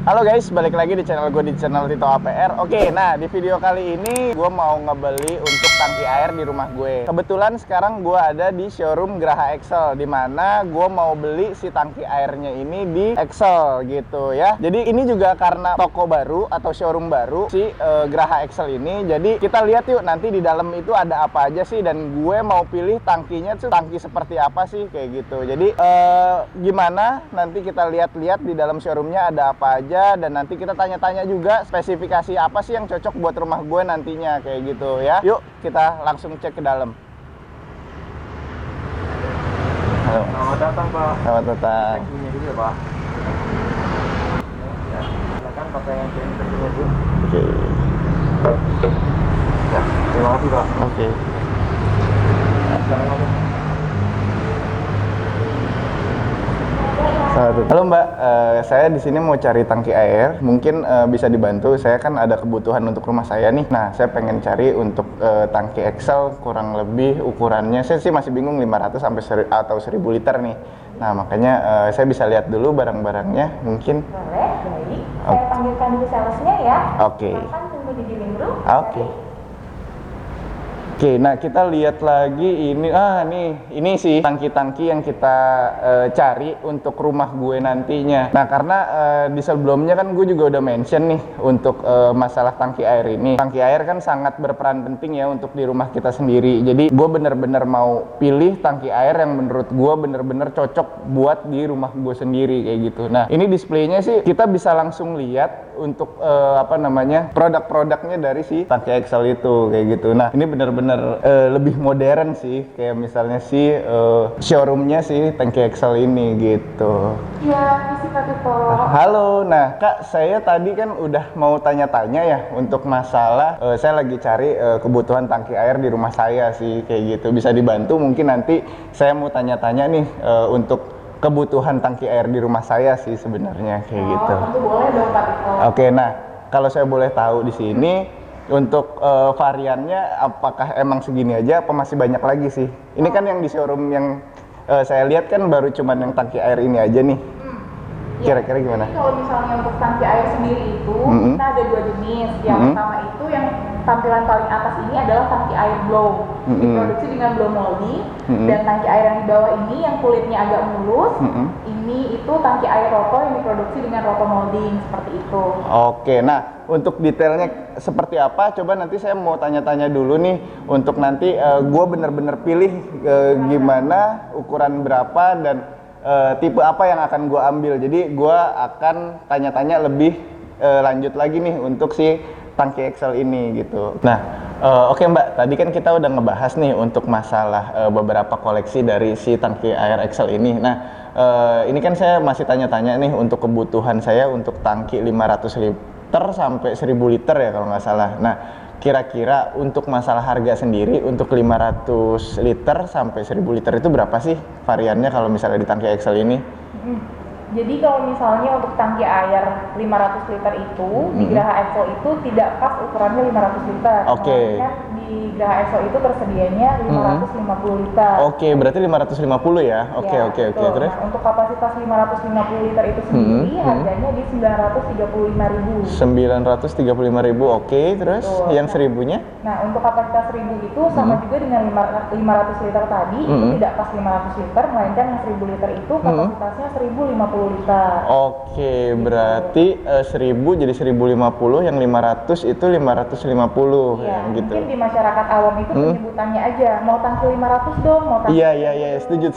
Halo guys, balik lagi di channel gue, di channel Tito APR. Oke, nah di video kali ini gue mau ngebeli untuk tangki air di rumah gue. Kebetulan sekarang gue ada di showroom Graha Excel, dimana gue mau beli si tangki airnya ini di Excel gitu ya. Jadi ini juga karena toko baru atau showroom baru si Graha Excel ini. Jadi kita lihat yuk nanti di dalam itu ada apa aja sih, dan gue mau pilih tangkinya tuh tangki seperti apa sih kayak gitu. Jadi gimana nanti kita lihat-lihat di dalam showroomnya ada apa aja, dan nanti kita tanya-tanya juga spesifikasi apa sih yang cocok buat rumah gue nantinya kayak gitu ya. Yuk kita langsung cek ke dalam. Halo. Selamat datang Pak. Selamat datang. Tankinya dulu ya Pak. Ya, silakan pakai yang tankinya dulu. Oke. Ya, terima kasih Pak. Oke. Silakan masuk. Halo Mbak, saya di sini mau cari tangki air. Mungkin bisa dibantu. Saya kan ada kebutuhan untuk rumah saya nih. Nah, saya pengen cari untuk tangki Excel kurang lebih ukurannya. Saya sih masih bingung 500 sampai atau 1000 liter nih. Nah, makanya saya bisa lihat dulu barang-barangnya mungkin. Boleh, baik. Saya panggilkan dulu salesnya ya. Oke. Silakan tunggu di living room. Oke. Oke, nah kita lihat lagi ini, ini sih tangki-tangki yang kita cari untuk rumah gue nantinya. Nah karena di sebelumnya kan gue juga udah mention nih untuk masalah tangki air ini. Tangki air kan sangat berperan penting ya untuk di rumah kita sendiri. Jadi gue bener-bener mau pilih tangki air yang menurut gue bener-bener cocok buat di rumah gue sendiri kayak gitu. Nah ini displaynya sih kita bisa langsung lihat untuk produk-produknya dari si tangki Excel itu kayak gitu. Nah ini bener-bener lebih modern sih, kayak misalnya si showroomnya sih tangki Excel ini gitu. Ya, misi Pak Tito. Halo, nah Kak, saya tadi kan udah mau tanya-tanya ya untuk masalah saya lagi cari kebutuhan tangki air di rumah saya sih kayak gitu. Bisa dibantu mungkin nanti saya mau tanya-tanya nih untuk kebutuhan tangki air di rumah saya sih sebenarnya kayak gitu. Tentu boleh dong Pak Tito. Oke, nah kalau saya boleh tahu di sini untuk variannya apakah emang segini aja apa masih banyak lagi sih? Ini kan yang di showroom yang saya lihat kan baru cuman yang tangki air ini aja nih. Kira-kira gimana? Jadi kalau misalnya untuk tangki air sendiri itu kita ada dua jenis. Yang pertama itu yang tampilan paling atas ini adalah tangki air blow. Diproduksi dengan blow molding. Dan tangki air yang di bawah ini yang kulitnya agak mulus. Ini itu tangki air roto yang diproduksi dengan roto molding seperti itu. Oke, nah untuk detailnya seperti apa? Coba nanti saya mau tanya-tanya dulu nih untuk nanti gue bener-bener pilih gimana, ukuran berapa, dan tipe apa yang akan gue ambil. Jadi gue akan tanya-tanya lebih lanjut lagi nih untuk si tangki Excel ini gitu. Nah oke Mbak, tadi kan kita udah ngebahas nih untuk masalah beberapa koleksi dari si tangki air Excel ini. Nah ini kan saya masih tanya-tanya nih untuk kebutuhan saya untuk tangki 500 liter sampai 1000 liter ya kalau nggak salah. Nah kira-kira untuk masalah harga sendiri untuk 500 liter sampai 1000 liter itu berapa sih variannya kalau misalnya di tangki Excel ini? Jadi kalau misalnya untuk tangki air 500 liter itu di Graha Excel itu tidak pas ukurannya 500 liter. Oke. Di Graha Excel itu tersedianya 550 liter. Oke, berarti 550 ya? Oke. Terus? Nah, untuk kapasitas 550 liter itu sendiri harganya di 935.000. 935.000, oke. Terus Betul. yang 1000-nya? Nah, untuk kapasitas 1000 itu sama juga dengan 500 liter tadi, itu tidak pas 500 liter, melainkan yang 1000 liter itu kapasitasnya 1050 liter. Oke, berarti 1000 jadi 1050, yang 500 itu 550 Iya, gitu. mungkin di masyarakat awam itu penyebutannya aja, mau tangki 500 dong, mau tangki. Iya, setuju.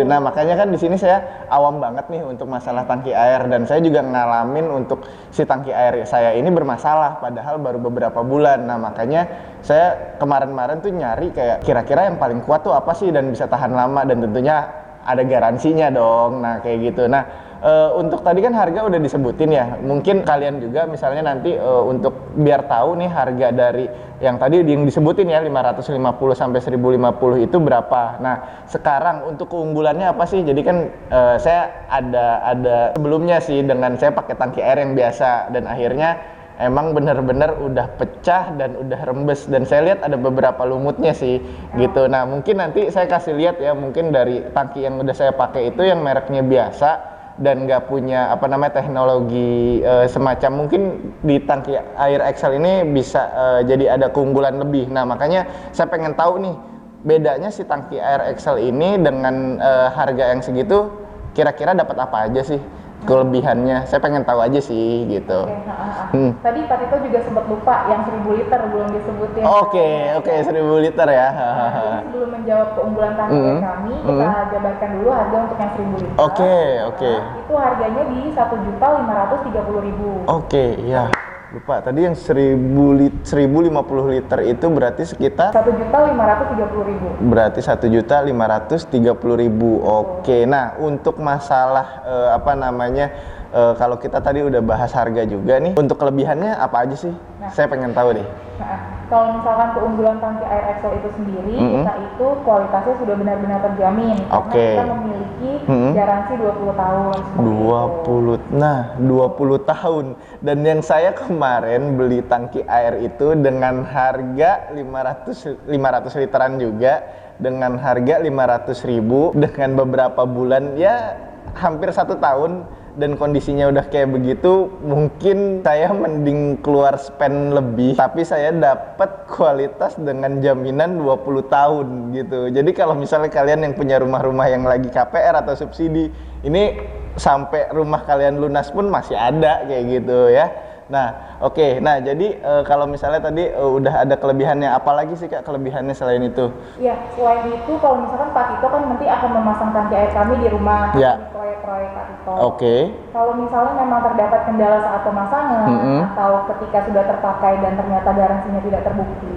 Nah, makanya kan di sini saya awam banget nih untuk masalah tangki air, dan saya juga ngalamin untuk si tangki air saya ini bermasalah padahal baru beberapa bulan. Nah, makanya saya kemarin-kemarin tuh nyari kayak kira-kira yang paling kuat tuh apa sih dan bisa tahan lama, dan tentunya ada garansinya dong. Nah kayak gitu. Nah untuk tadi kan harga udah disebutin ya, mungkin kalian juga misalnya nanti untuk biar tahu nih harga dari yang tadi yang disebutin ya 550 sampai 1050 itu berapa. Nah sekarang untuk keunggulannya apa sih? Jadi kan saya ada sebelumnya sih dengan saya pakai tangki air yang biasa, dan akhirnya emang bener-bener udah pecah dan udah rembes, dan saya lihat ada beberapa lumutnya sih gitu. Nah mungkin nanti saya kasih lihat ya, mungkin dari tangki yang udah saya pakai itu yang mereknya biasa dan nggak punya apa namanya teknologi semacam mungkin di tangki air Excel ini bisa jadi ada keunggulan lebih. Nah makanya saya pengen tahu nih bedanya si tangki air Excel ini dengan harga yang segitu kira-kira dapat apa aja sih kelebihannya? Saya pengen tahu aja sih gitu. Tadi Pak Tito juga sempat lupa yang 1000 liter belum disebutin. Oke, 1000 liter ya. Jadi sebelum menjawab keunggulan tangki air kami, kita jabarkan dulu harga untuk yang 1000 liter. Oke. Itu harganya di 1.530.000. Oke, iya. Lupa, tadi yang 1050 liter itu berarti sekitar 1.530.000. berarti 1.530.000. Oke, nah untuk masalah apa namanya kalau kita tadi udah bahas harga juga nih, untuk kelebihannya apa aja sih? Saya pengen tahu deh. Kalau misalkan keunggulan tangki air Excel itu sendiri, kita itu kualitasnya sudah benar-benar terjamin. Karena kita memiliki garansi 20 tahun. 20 tahun. Dan yang saya kemarin beli tangki air itu dengan harga 500 literan juga, dengan harga 500.000 dengan beberapa bulan ya hampir 1 tahun. Dan kondisinya udah kayak begitu, mungkin saya mending keluar spend lebih, tapi saya dapat kualitas dengan jaminan 20 tahun gitu. Jadi kalau misalnya kalian yang punya rumah-rumah yang lagi KPR atau subsidi, ini sampai rumah kalian lunas pun masih ada kayak gitu ya. Nah, oke. Nah, jadi kalau misalnya tadi udah ada kelebihannya, apalagi sih Kak kelebihannya selain itu? Iya, selain itu kalau misalkan Pak Tito kan nanti akan memasang tangki air kami di rumah, di proyek-proyek Pak Tito. Oke. Kalau misalnya memang terdapat kendala saat pemasangan atau ketika sudah terpakai dan ternyata garansinya tidak terbukti,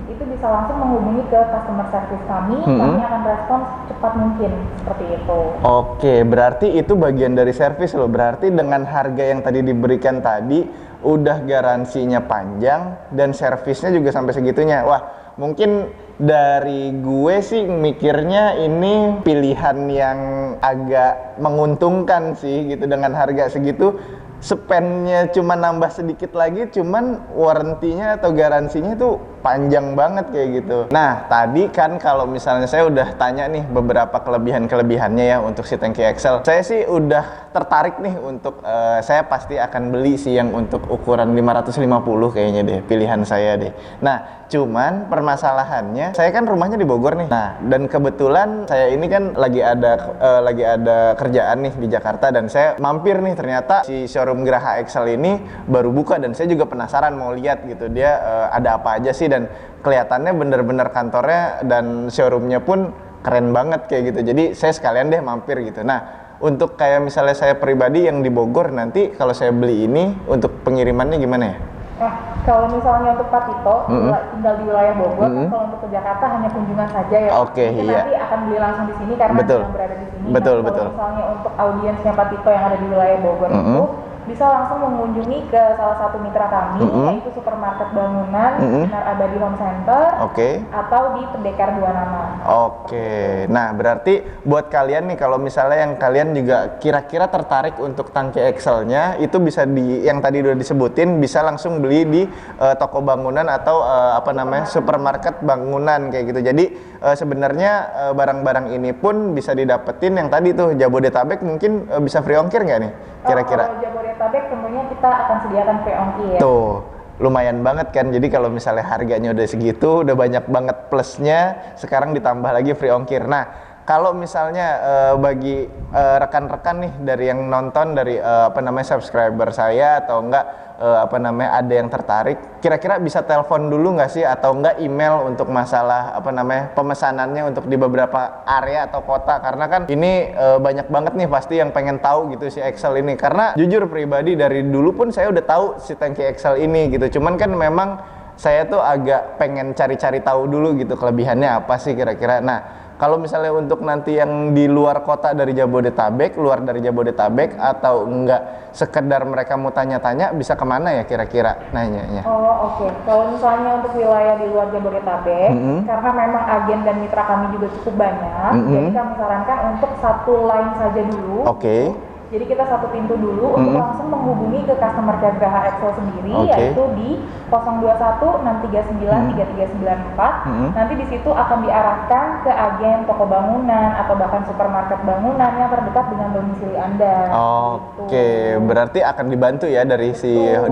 itu bisa langsung menghubungi ke customer service kami, kami akan respons cepat mungkin, seperti itu. Oke, berarti itu bagian dari servis loh. Berarti dengan harga yang tadi diberikan tadi udah garansinya panjang dan servisnya juga sampai segitunya. Wah, mungkin dari gue sih mikirnya ini pilihan yang agak menguntungkan sih gitu. Dengan harga segitu spendnya cuma nambah sedikit lagi, cuman warrantinya atau garansinya tuh panjang banget kayak gitu. Nah, tadi kan kalau misalnya saya udah tanya nih beberapa kelebihan-kelebihannya ya untuk si tangki Excel. Saya sih udah tertarik nih untuk saya pasti akan beli sih yang untuk ukuran 550 kayaknya deh, pilihan saya deh. Nah, cuman permasalahannya saya kan rumahnya di Bogor nih. Nah, dan kebetulan saya ini kan lagi ada kerjaan nih di Jakarta dan saya mampir nih, ternyata si showroom Geraha Excel ini baru buka dan saya juga penasaran mau lihat gitu dia ada apa aja sih, dan kelihatannya bener-bener kantornya dan showroomnya pun keren banget kayak gitu. Jadi saya sekalian deh mampir gitu. Nah, untuk kayak misalnya saya pribadi yang di Bogor, nanti kalau saya beli ini untuk pengirimannya gimana ya? Nah, kalau misalnya untuk Pak Tito tinggal di wilayah Bogor, kalau untuk ke Jakarta hanya kunjungan saja ya. Oke, iya. Nanti akan beli langsung di sini karena sedang berada di sini. Betul. Kalau misalnya untuk audiensnya Pak Tito yang ada di wilayah Bogor itu bisa langsung mengunjungi ke salah satu mitra kami, yaitu supermarket bangunan, Sinar Abadi Home Center, atau di Pendekar Dua Nama. Oke, nah berarti buat kalian nih kalau misalnya yang kalian juga kira-kira tertarik untuk tangki Excel-nya, itu bisa yang tadi udah disebutin, bisa langsung beli di toko bangunan atau supermarket bangunan kayak gitu. Jadi sebenarnya barang-barang ini pun bisa didapetin yang tadi tuh Jabodetabek, mungkin bisa free ongkir nggak nih kira-kira? Kalau Jabodetabek tentunya kita akan sediakan free ongkir. Tuh, lumayan banget kan. Jadi kalau misalnya harganya udah segitu, udah banyak banget plusnya, sekarang ditambah lagi free ongkir. Nah, kalau misalnya bagi rekan-rekan nih dari yang nonton, dari subscriber saya atau enggak ada yang tertarik, kira-kira bisa telepon dulu nggak sih atau enggak email untuk masalah pemesanannya untuk di beberapa area atau kota, karena kan ini banyak banget nih pasti yang pengen tahu gitu si Excel ini. Karena jujur pribadi dari dulu pun saya udah tahu si tangki Excel ini gitu, cuman kan memang saya tuh agak pengen cari-cari tahu dulu gitu kelebihannya apa sih kira-kira. Nah, kalau misalnya untuk nanti yang di luar kota dari Jabodetabek, luar dari Jabodetabek, atau enggak sekedar mereka mau tanya-tanya, bisa kemana ya kira-kira nanyanya? Oke. Kalau misalnya untuk wilayah di luar Jabodetabek, karena memang agen dan mitra kami juga cukup banyak, jadi kami sarankan untuk satu line saja dulu. Jadi kita satu pintu dulu untuk langsung menghubungi ke customer care Graha Excel sendiri, yaitu di 021-639-3394. Nanti di situ akan diarahkan ke agen toko bangunan atau bahkan supermarket bangunan yang terdekat dengan domisili Anda. Oke, berarti akan dibantu ya dari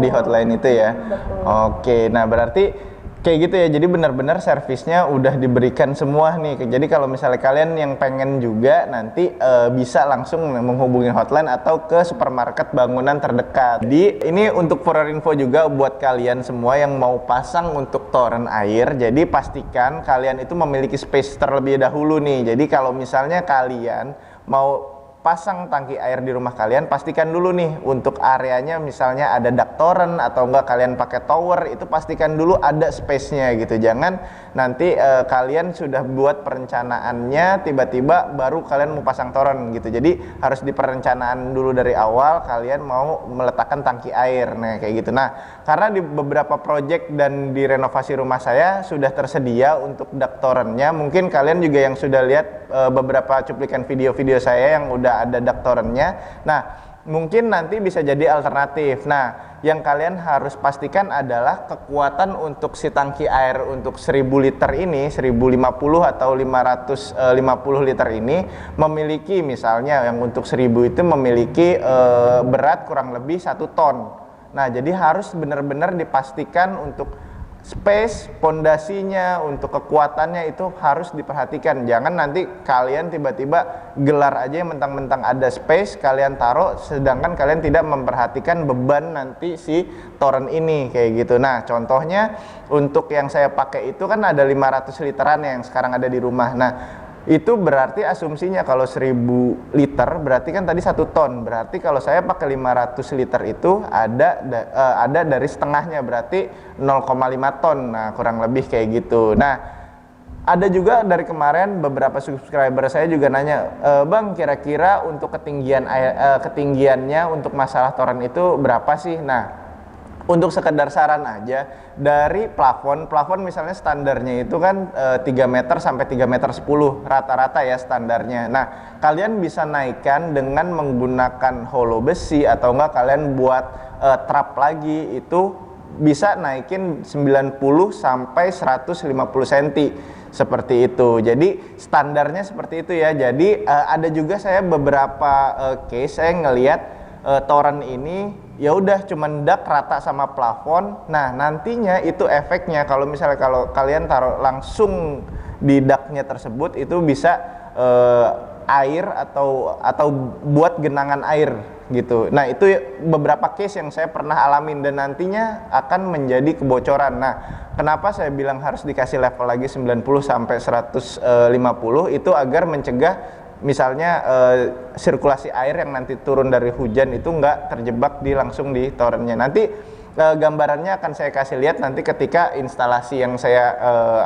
di hotline itu ya. Betul. Oke, nah berarti kayak gitu ya, jadi benar-benar servisnya udah diberikan semua nih. Jadi kalau misalnya kalian yang pengen juga nanti bisa langsung menghubungi hotline atau ke supermarket bangunan terdekat. Jadi ini untuk for info juga buat kalian semua yang mau pasang untuk toren air. Jadi pastikan kalian itu memiliki space terlebih dahulu nih. Jadi kalau misalnya kalian mau pasang tangki air di rumah kalian, pastikan dulu nih untuk areanya misalnya ada duct toren atau enggak kalian pakai tower, itu pastikan dulu ada space-nya gitu. Jangan nanti kalian sudah buat perencanaannya tiba-tiba baru kalian mau pasang toren gitu. Jadi harus diperencanaan dulu dari awal kalian mau meletakkan tangki air. Nah kayak gitu. Nah karena di beberapa project dan di renovasi rumah saya sudah tersedia untuk duct torennya, mungkin kalian juga yang sudah lihat beberapa cuplikan video-video saya yang udah ada duct torennya. Nah mungkin nanti bisa jadi alternatif. Nah yang kalian harus pastikan adalah kekuatan untuk si tangki air untuk 1000 liter ini, 1050 atau 550 liter ini memiliki, misalnya yang untuk 1000 itu memiliki berat kurang lebih 1 ton. Nah jadi harus benar-benar dipastikan untuk space, pondasinya, untuk kekuatannya itu harus diperhatikan. Jangan nanti kalian tiba-tiba gelar aja yang mentang-mentang ada space kalian taruh, sedangkan kalian tidak memperhatikan beban nanti si toren ini kayak gitu. Nah contohnya untuk yang saya pakai itu kan ada 500 literan yang sekarang ada di rumah. Nah itu berarti asumsinya kalau 1000 liter berarti kan tadi 1 ton. Berarti kalau saya pakai 500 liter itu ada dari setengahnya, berarti 0,5 ton. Nah kurang lebih kayak gitu. Nah ada juga dari kemarin beberapa subscriber saya juga nanya, Bang kira-kira untuk ketinggiannya untuk masalah toren itu berapa sih? Nah untuk sekedar saran aja, dari plafon misalnya standarnya itu kan 3 meter sampai 3 meter 10 rata-rata ya standarnya. Nah kalian bisa naikkan dengan menggunakan hollow besi atau enggak kalian buat trap lagi, itu bisa naikin 90 sampai 150 cm seperti itu. Jadi standarnya seperti itu ya. Jadi ada juga saya beberapa case saya ngelihat toren ini ya udah cuman dak rata sama plafon. Nah nantinya itu efeknya kalau misalnya kalau kalian taruh langsung di daknya tersebut itu bisa air atau buat genangan air gitu. Nah itu beberapa case yang saya pernah alamin dan nantinya akan menjadi kebocoran. Nah kenapa saya bilang harus dikasih level lagi 90 sampai 150 itu agar mencegah misalnya sirkulasi air yang nanti turun dari hujan itu nggak terjebak langsung di torennya. Nanti gambarannya akan saya kasih lihat nanti ketika instalasi yang saya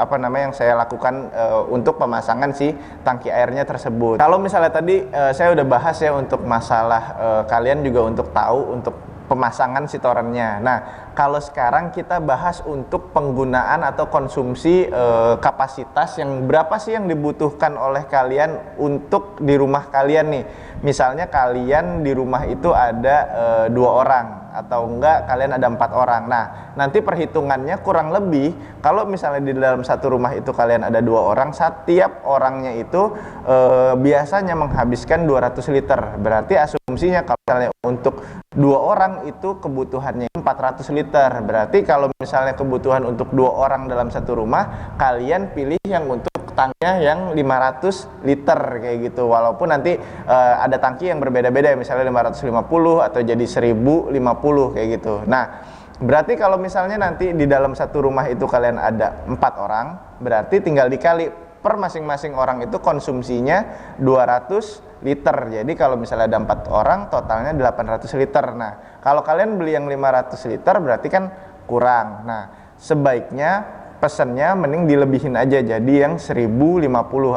yang saya lakukan untuk pemasangan si tangki airnya tersebut. Kalau misalnya tadi saya udah bahas ya untuk masalah kalian juga untuk tahu untuk pemasangan si torennya. Nah, kalau sekarang kita bahas untuk penggunaan atau konsumsi kapasitas yang berapa sih yang dibutuhkan oleh kalian untuk di rumah kalian nih. Misalnya kalian di rumah itu ada 2 orang atau enggak kalian ada 4 orang. Nah, nanti perhitungannya kurang lebih kalau misalnya di dalam satu rumah itu kalian ada 2 orang, setiap orangnya itu biasanya menghabiskan 200 liter. Berarti asumsinya kalau misalnya untuk 2 orang itu kebutuhannya 400 liter. Berarti kalau misalnya kebutuhan untuk 2 orang dalam satu rumah, kalian pilih yang untuk tanknya yang 500 liter kayak gitu. Walaupun nanti ada tangki yang berbeda-beda, misalnya 550 atau jadi 1050 kayak gitu. Nah, berarti kalau misalnya nanti di dalam satu rumah itu kalian ada 4 orang, berarti tinggal dikali per masing-masing orang itu konsumsinya 200 liter. Jadi kalau misalnya ada 4 orang totalnya 800 liter. Nah, kalau kalian beli yang 500 liter berarti kan kurang. Nah, sebaiknya pesannya mending dilebihin aja jadi yang 1050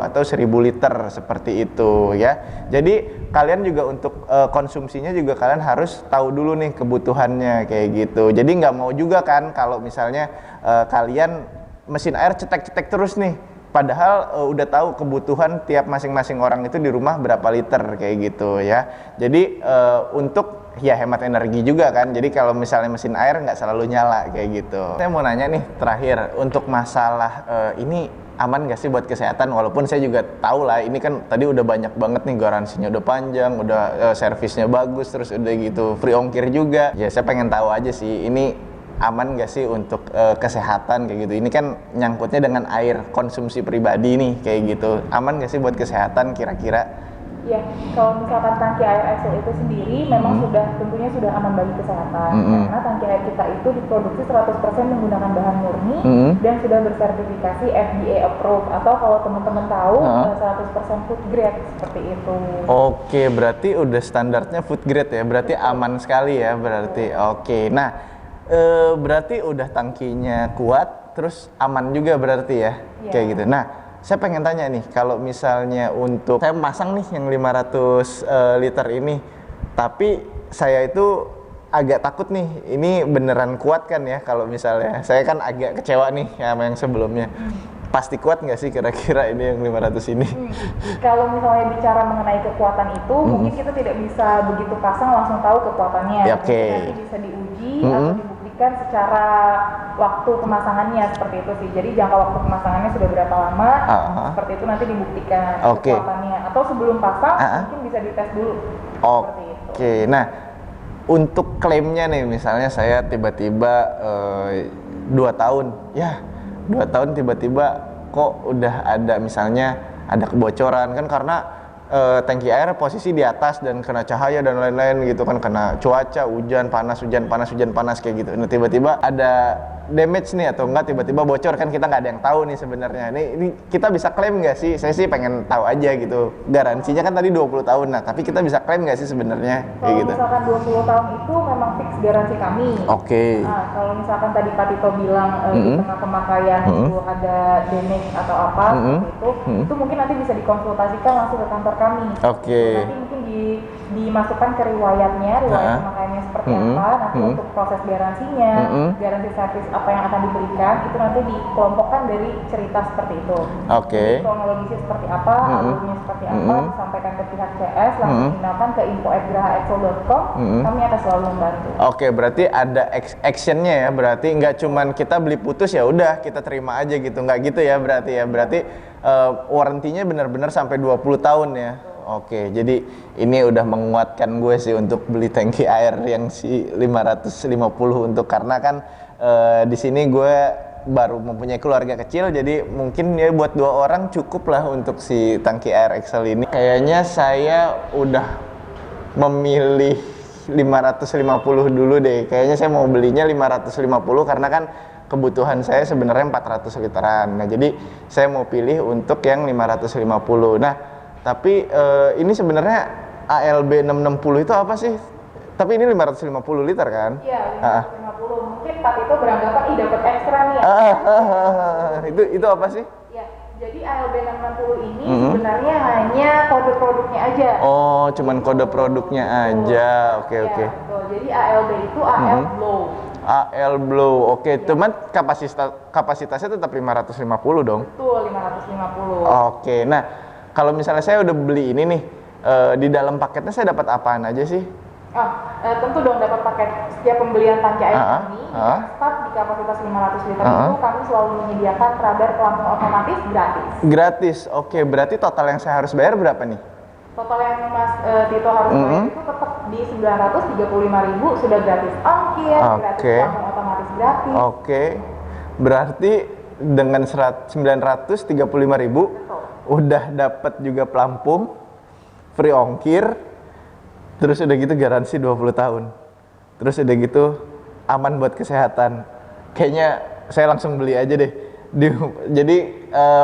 atau 1000 liter seperti itu ya. Jadi kalian juga untuk konsumsinya juga kalian harus tahu dulu nih kebutuhannya kayak gitu. Jadi nggak mau juga kan kalau misalnya kalian mesin air cetek-cetek terus nih, Padahal udah tahu kebutuhan tiap masing-masing orang itu di rumah berapa liter kayak gitu ya. Jadi untuk ya hemat energi juga kan. Jadi kalau misalnya mesin air nggak selalu nyala kayak gitu. Saya mau nanya nih terakhir untuk masalah ini aman nggak sih buat kesehatan? Walaupun saya juga tahu lah ini kan tadi udah banyak banget nih garansinya udah panjang, udah servisnya bagus, terus udah gitu free ongkir juga. Ya saya pengen tahu aja sih ini aman nggak sih untuk kesehatan kayak gitu. Ini kan nyangkutnya dengan air konsumsi pribadi nih kayak gitu. Aman nggak sih buat kesehatan kira-kira? Ya, kalau misalkan tangki air Excel itu sendiri memang tentunya sudah aman bagi kesehatan. Karena tangki air kita itu diproduksi 100% menggunakan bahan murni dan sudah bersertifikasi FDA approved, atau kalau teman-teman tahu 100% food grade seperti itu. Oke, berarti udah standarnya food grade ya. Berarti aman sekali ya berarti. Oke. Nah, berarti udah tangkinya kuat, terus aman juga berarti ya, kayak gitu. Nah, saya pengen tanya nih, kalau misalnya untuk saya masang nih yang 500 liter ini, tapi saya itu agak takut nih, ini beneran kuat kan ya? Kalau misalnya saya kan agak kecewa nih sama yang sebelumnya. Pasti kuat nggak sih kira-kira ini yang 500 ini? Kalau misalnya bicara mengenai kekuatan itu, mungkin kita tidak bisa begitu pasang langsung tahu kekuatannya. Ya, nanti bisa diuji atau dibuktikan secara waktu pemasangannya seperti itu sih. Jadi jangka waktu pemasangannya sudah berapa lama, seperti itu nanti dibuktikan kekuatannya. Atau sebelum pasang mungkin bisa dites dulu. Seperti itu. Oke, nah untuk klaimnya nih, misalnya saya tiba-tiba 2 tahun, ya 2 tahun tiba-tiba kok udah ada misalnya ada kebocoran kan, karena tangki air posisi di atas dan kena cahaya dan lain-lain gitu kan, kena cuaca, hujan panas kayak gitu. Nah tiba-tiba ada damage nih atau enggak, tiba-tiba bocor kan, kita nggak ada yang tahu nih sebenarnya. Ini kita bisa klaim nggak sih? Saya sih pengen tahu aja gitu. Garansinya kan tadi 20 tahun, nah tapi kita bisa klaim nggak sih sebenarnya kayak gitu? Kalau misalkan 20 tahun itu memang fix garansi kami. Oke. Nah, kalau misalkan tadi Pak Tito bilang di tengah pemakaian itu ada damage atau apa seperti itu mungkin nanti bisa dikonsultasikan langsung ke kantor kami. Oke. Nanti mungkin dimasukkan ke riwayat pemakaiannya seperti apa, nanti untuk proses garansinya, garansi servis apa yang akan diberikan, itu nanti dikelompokkan dari cerita seperti itu. Oke. Kronologisnya seperti apa, alurnya seperti apa, disampaikan ke pihak CS, langsung digunakan ke info@grahaexcel.com, kami akan selalu membantu. Oke, berarti ada actionnya ya, berarti nggak cuman kita beli putus ya udah kita terima aja gitu, nggak gitu ya berarti ya, berarti warrantinya benar-benar sampai 20 tahun ya. Oke, jadi ini udah menguatkan gue sih untuk beli tangki air yang si 550 untuk, karena kan di sini gue baru mempunyai keluarga kecil, jadi mungkin ya buat 2 orang cukup lah untuk si tangki air Excel ini. Kayaknya saya udah memilih 550 dulu deh. Kayaknya saya mau belinya 550 karena kan kebutuhan saya sebenarnya 400 literan. Nah, jadi saya mau pilih untuk yang 550. Nah, tapi ini sebenarnya ALB 660 itu apa sih? Tapi ini 550 liter kan? Iya, 550. Mungkin Pak Tito beranggapan dapat ekstra nih ya. Itu apa sih? Ya, jadi ALB 660 ini sebenarnya hanya kode produknya aja. Oh, cuman kode produknya aja. Oke. Betul. Jadi ALB itu AL Blow. AL Blow. Oke, cuman kapasitasnya tetap 550 dong. Betul, 550. Oke. Nah, kalau misalnya saya udah beli ini nih, di dalam paketnya saya dapat apaan aja sih? Tentu dong dapat paket. Setiap pembelian tangki air kami, start di kapasitas 500 liter itu kami selalu menyediakan radar pelampung otomatis gratis. Gratis, oke. Berarti total yang saya harus bayar berapa nih? Total yang Mas Tito harus bayar itu tetap di 935.000, sudah gratis ongkir, gratis pelampung otomatis gratis. Oke. Berarti dengan 935.000 udah dapat juga pelampung, free ongkir, terus udah gitu garansi 20 tahun. Terus udah gitu aman buat kesehatan. Kayaknya saya langsung beli aja deh. Jadi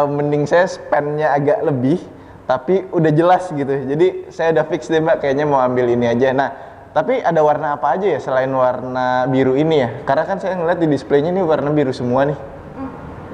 mending saya spendnya agak lebih, tapi udah jelas gitu. Jadi saya udah fix deh Mbak, kayaknya mau ambil ini aja. Nah, tapi ada warna apa aja ya selain warna biru ini ya? Karena kan saya ngeliat di displaynya nih warna biru semua nih.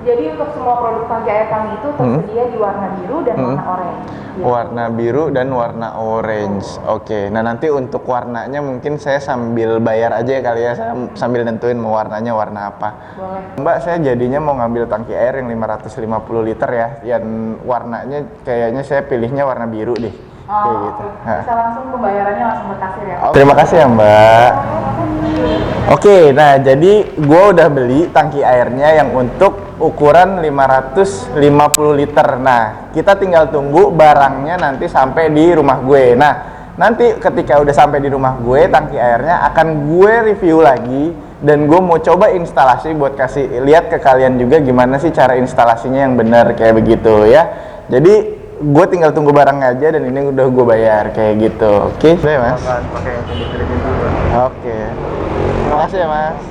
Jadi untuk semua produk tangki air kami itu tersedia di warna biru dan warna oranye. Warna biru dan warna orange. Oke. Nah, nanti untuk warnanya mungkin saya sambil bayar aja ya kali ya. Saya sambil nentuin mau warnanya warna apa. Boleh. Mbak, saya jadinya mau ngambil tangki air yang 550 liter ya. Yang warnanya kayaknya saya pilihnya warna biru deh. Kayak gitu. Oke. Bisa langsung pembayarannya langsung berkasir ya. Terima kasih ya Mbak. Oke, nah jadi gue udah beli tangki airnya yang untuk ukuran 550 liter. Nah, kita tinggal tunggu barangnya nanti sampai di rumah gue. Nah, nanti ketika udah sampai di rumah gue, tangki airnya akan gue review lagi dan gue mau coba instalasi buat kasih lihat ke kalian juga gimana sih cara instalasinya yang benar kayak begitu ya. Jadi gue tinggal tunggu barangnya aja dan ini udah gue bayar kayak gitu. Oke, Mas. Pakai yang listrik itu. Oke. Terima kasih ya Mas.